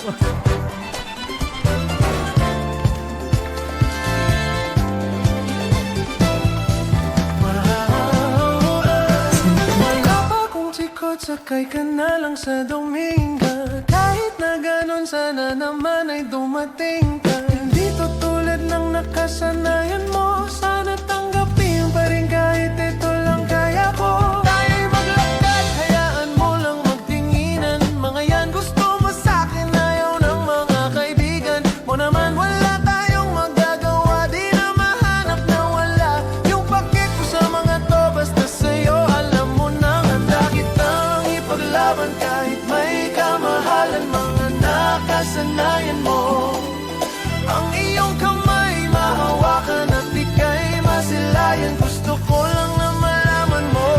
Wala pa kung sikot, sakay ka na lang sa Dominga. Kahit na ganon, sana naman ay dumating ka. Hindi to tulad ng nakasanayan mo. Sana tanggapin pa rin kahit ito lang kaya ko. Tayo'y maglakad, hayaan mo lang magtinginan. Mga yan gusto mo sa'kin, ayaw ng mga kaibigan mo naman. Wala tayong magagawa, di na mahanap na wala. Yung pakit ko sa mga to, basta sa'yo alam mo nang handa kitang ipaglaban. Kahit may kamahalan, mga nakasanayan mo. Ang iyong kamay mahawakan at ika'y masilayan. Gusto ko lang na malaman mo,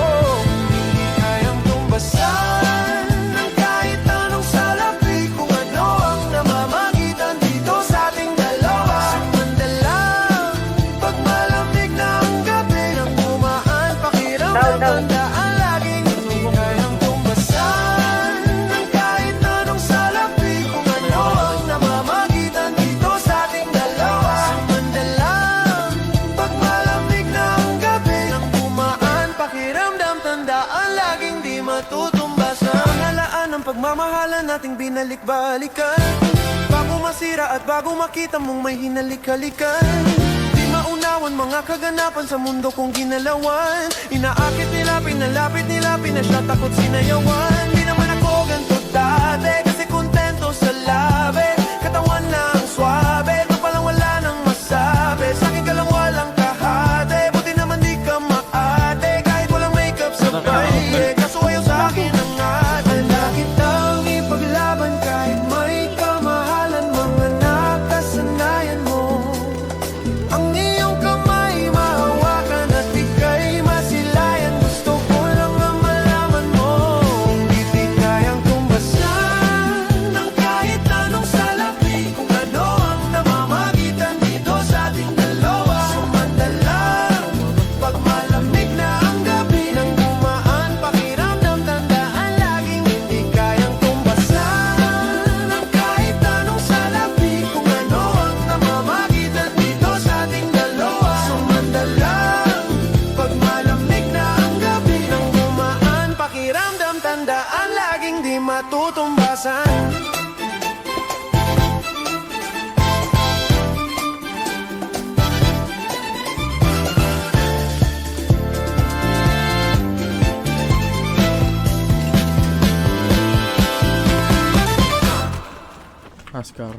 hindi kayang tumbasan ng kahit anong salapi. Kung ano ang namamagitan dito sa ating dalawa. Sumandalang pag malamig na ang gabi, nang bumaan pakiramdam, tandaan laging hindi kayang tumbasan ng kahit anong salapi. Kung ano ang namamagitan dito sa ating dalawa. Sumandalang pag malamig na ang gabi, nang bumaan pakiramdam, tandaan laging di matutumbasan. Halaan ang pagmamahalan nating binalik-balikan, bago masira at bago makita mong may hinalik-halikan. Di maunawan mga kaganapan sa mundo kong ginalawan. Inaakit nila, pinalapit nila, pinasyat ako't sinayawan. Di naman ako ganito dati, kasi kontento sa labi. Katawan lang swabe, ito palang wala nang masabi. Sa'kin ka lang walang kahate, buti naman di ka maate. Kahit walang makeup sa baye, kaso ayaw sa'kin ang ate. Handa kitang ipaglaban kahit may kamahalan, mga nakasanayan mo. Ang iyong kamay mahawakan at ika'y masilayan. Gusto ko lang na malaman mo, hindi kayang tumbasan ng kahit anong salapi. Kung ano ang namamagitan dito sa ating dalawa. Sumandalang pag malamig na ang gabi, nang dumaan pakiramdam, tandaan laging hindi kayang tumbasan ng kahit anong salapi. Kung ano ang namamagitan dito sa ating dalawa. Sumandalang pag malamig na ang gabi, nang dumaan pakiramdam, tandaan laging di matutumbasan. Ascar.